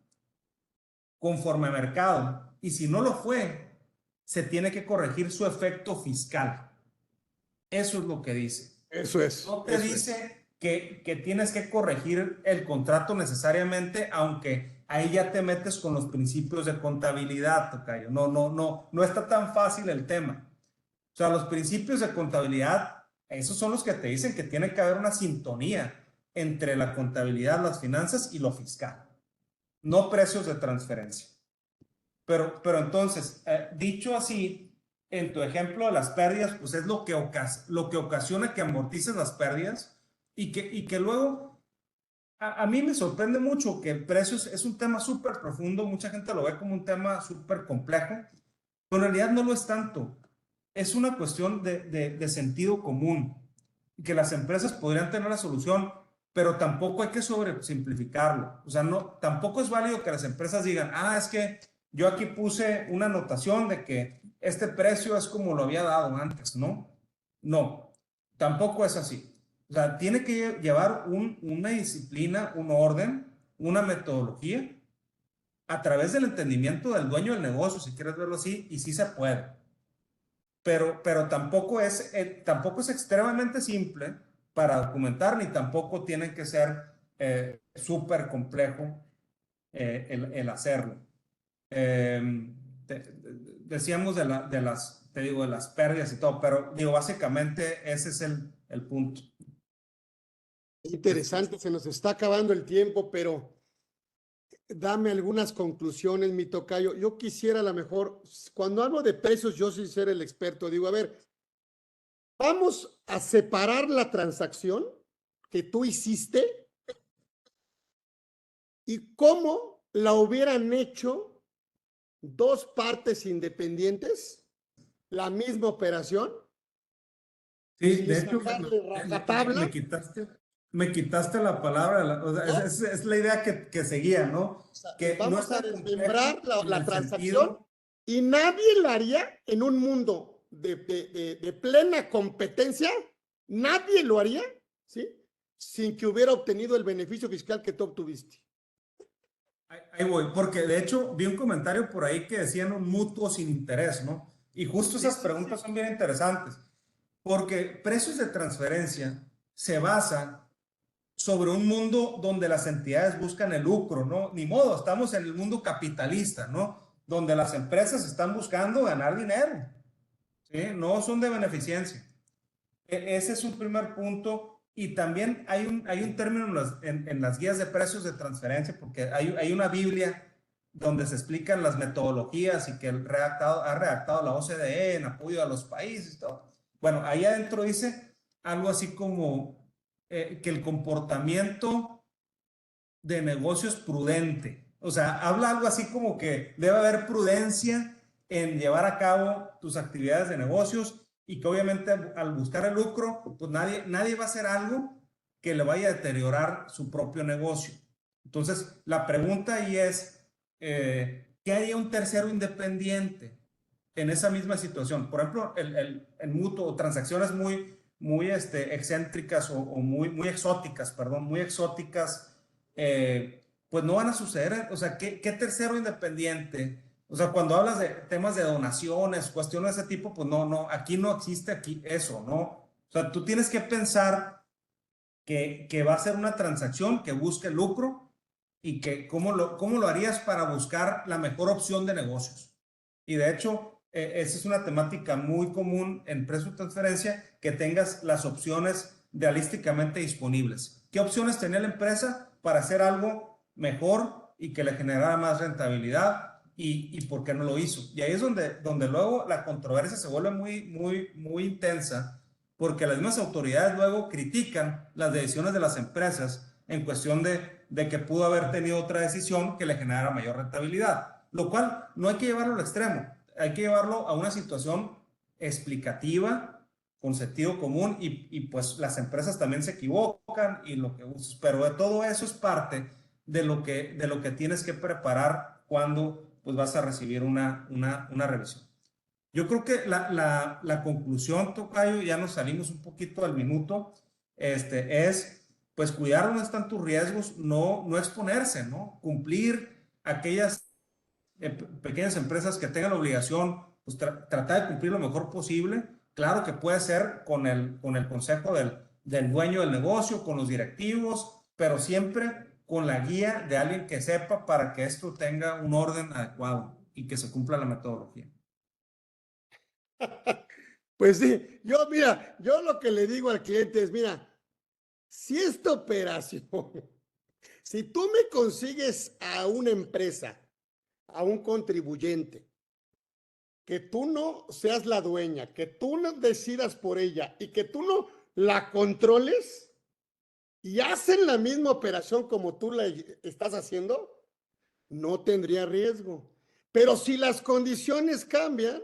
conforme a mercado, y si no lo fue, se tiene que corregir su efecto fiscal. Eso es lo que dice. Eso es. No te eso dice que tienes que corregir el contrato necesariamente, aunque ahí ya te metes con los principios de contabilidad, tocayo. No está tan fácil el tema. O sea, los principios de contabilidad, esos son los que te dicen que tiene que haber una sintonía entre la contabilidad, las finanzas y lo fiscal, no precios de transferencia. Pero entonces, dicho así, en tu ejemplo de las pérdidas, pues es lo que ocasiona que amortices las pérdidas y que luego, a mí me sorprende mucho que precios es un tema súper profundo, mucha gente lo ve como un tema súper complejo, pero en realidad no lo es tanto. Es una cuestión de sentido común, que las empresas podrían tener la solución, pero tampoco hay que sobresimplificarlo. O sea, tampoco es válido que las empresas digan, es que yo aquí puse una anotación de que este precio es como lo había dado antes, ¿no? No, tampoco es así. O sea, tiene que llevar una disciplina, un orden, una metodología a través del entendimiento del dueño del negocio, si quieres verlo así, y sí se puede. Pero tampoco es extremadamente simple para documentar, ni tampoco tiene que ser súper complejo el hacerlo. Decíamos de las pérdidas y todo, pero digo, básicamente ese es el punto. Interesante, se nos está acabando el tiempo, pero dame algunas conclusiones, mi tocayo. Yo quisiera a lo mejor, cuando hablo de precios, yo sin ser el experto, digo, a ver, vamos a separar la transacción que tú hiciste y cómo la hubieran hecho dos partes independientes, la misma operación, Sí, sin de hecho, sacarle rajatabla. me quitaste la palabra, o sea, ¿No? es la idea que seguía, ¿no? Que no Vamos es a tan complejo desmembrar en la el transacción sentido. y nadie la haría en un mundo de plena competencia, nadie lo haría, ¿sí? Sin que hubiera obtenido el beneficio fiscal que tú obtuviste. Ahí voy, porque de hecho vi un comentario por ahí que decían un mutuo sin interés, ¿no? Y justo Sí, esas sí, preguntas sí. son bien interesantes, porque precios de transferencia se basan sobre un mundo donde las entidades buscan el lucro, ¿no? Ni modo, estamos en el mundo capitalista, ¿no? Donde las empresas están buscando ganar dinero, ¿sí? No son de beneficencia. Ese es un primer punto. Y también hay un término en las guías de precios de transferencia, porque hay una Biblia donde se explican las metodologías y que ha redactado la OCDE en apoyo a los países y todo. Bueno, ahí adentro dice algo así como que el comportamiento de negocios prudente. O sea, habla algo así como que debe haber prudencia en llevar a cabo tus actividades de negocios y que obviamente al buscar el lucro, pues nadie va a hacer algo que le vaya a deteriorar su propio negocio. Entonces, la pregunta ahí es, ¿qué haría un tercero independiente en esa misma situación? Por ejemplo, el mutuo o transacciones muy excéntricas o muy exóticas, perdón, muy exóticas, pues no van a suceder. O sea, ¿qué tercero independiente? O sea, cuando hablas de temas de donaciones, cuestiones de ese tipo, pues aquí no existe aquí eso, ¿no? O sea, tú tienes que pensar que va a ser una transacción que busque lucro y que cómo lo harías para buscar la mejor opción de negocios. Y de hecho, esa es una temática muy común en precio de transferencia, que tengas las opciones realísticamente disponibles. ¿Qué opciones tenía la empresa para hacer algo mejor y que le generara más rentabilidad? Y por qué no lo hizo. Y ahí es donde luego la controversia se vuelve muy intensa, porque las mismas autoridades luego critican las decisiones de las empresas en cuestión de que pudo haber tenido otra decisión que le generara mayor rentabilidad, lo cual no hay que llevarlo al extremo, hay que llevarlo a una situación explicativa, con sentido común, y pues las empresas también se equivocan, pero de todo eso es parte de lo que tienes que preparar cuando pues vas a recibir una revisión. Yo creo que la conclusión, Tocayo, ya nos salimos un poquito al minuto, es pues cuidar dónde están tus riesgos, no exponerse, ¿no? Cumplir aquellas pequeñas empresas que tengan la obligación, pues tratar de cumplir lo mejor posible. Claro que puede ser con el consejo del dueño del negocio, con los directivos, pero siempre con la guía de alguien que sepa para que esto tenga un orden adecuado y que se cumpla la metodología. Pues sí, mira, yo lo que le digo al cliente es, mira, si esta operación, si tú me consigues a una empresa, a un contribuyente, que tú no seas la dueña, que tú no decidas por ella y que tú no la controles y hacen la misma operación como tú la estás haciendo, no tendría riesgo. Pero si las condiciones cambian,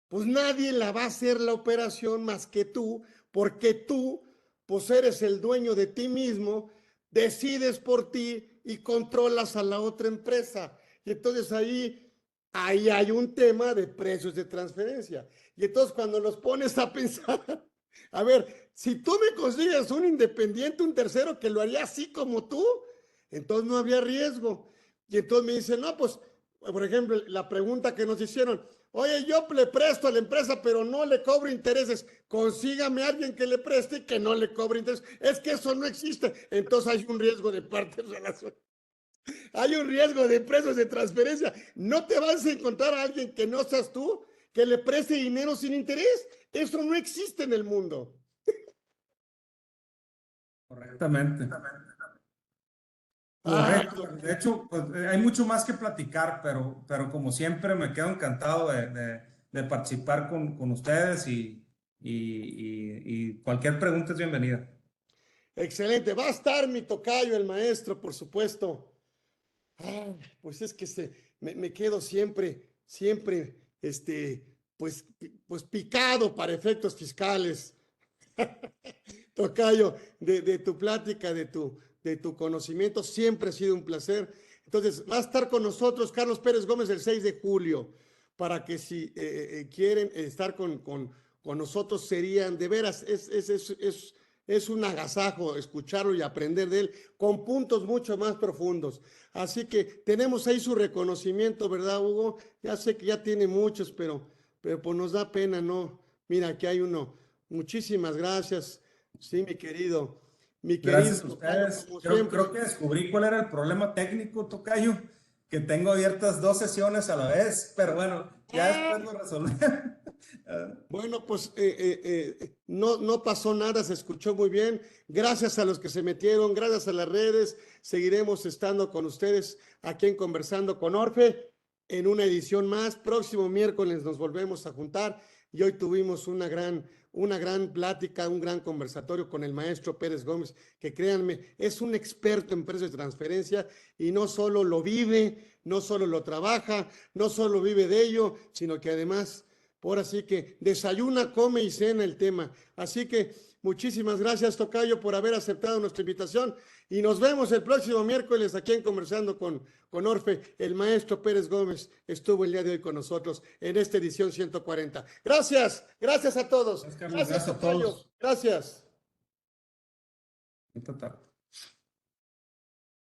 pues nadie la va a hacer la operación más que tú, porque tú, pues eres el dueño de ti mismo, decides por ti y controlas a la otra empresa. Y entonces ahí hay un tema de precios de transferencia. Y entonces cuando los pones a pensar, a ver, si tú me consigues un independiente, un tercero que lo haría así como tú, entonces no había riesgo. Y entonces me dicen, no, pues, por ejemplo, la pregunta que nos hicieron, oye, yo le presto a la empresa, pero no le cobro intereses. Consígame a alguien que le preste y que no le cobre intereses. Es que eso no existe. Entonces hay un riesgo de partes relacionadas. Hay un riesgo de precios de transferencia. No te vas a encontrar a alguien que no seas tú, que le preste dinero sin interés. Eso no existe en el mundo. Correctamente. Ah, Correcto. De hecho, pues, hay mucho más que platicar, pero como siempre me quedo encantado de participar con ustedes y cualquier pregunta es bienvenida. excelente. Va a estar mi tocayo, el maestro, por supuesto. Ah, pues es que me quedo siempre, pues picado para efectos fiscales. Tocayo, de tu plática, de tu conocimiento, siempre ha sido un placer. Entonces, va a estar con nosotros Carlos Pérez Gómez el 6 de julio, para que si quieren estar con nosotros, serían de veras, es un agasajo escucharlo y aprender de él con puntos mucho más profundos. Así que tenemos ahí su reconocimiento, ¿verdad, Hugo? Ya sé que ya tiene muchos, pero pues nos da pena, ¿no? Mira, aquí hay uno. Muchísimas gracias. Sí, mi querido Gracias a tocayo, ustedes. como Creo siempre. que descubrí cuál era el problema técnico, tocayo, que tengo abiertas 2 sesiones a la vez, pero bueno, ya Ah, después lo resolví. bueno, pues no pasó nada, se escuchó muy bien. Gracias a los que se metieron, gracias a las redes. Seguiremos estando con ustedes aquí en Conversando con Orfe en una edición más. Próximo miércoles nos volvemos a juntar y hoy tuvimos una gran plática, un gran conversatorio con el maestro Pérez Gómez, que créanme, es un experto en precios de transferencia y no solo lo vive, no solo lo trabaja, no solo vive de ello, sino que además por así que desayuna, come y cena el tema. Así que muchísimas gracias, tocayo, por haber aceptado nuestra invitación y nos vemos el próximo miércoles aquí en Conversando con Orfe. El maestro Pérez Gómez estuvo el día de hoy con nosotros en esta edición 140. Gracias a todos. Gracias, Carlos. Gracias, Gracias a tocayo. todos. Gracias. Esta tarde.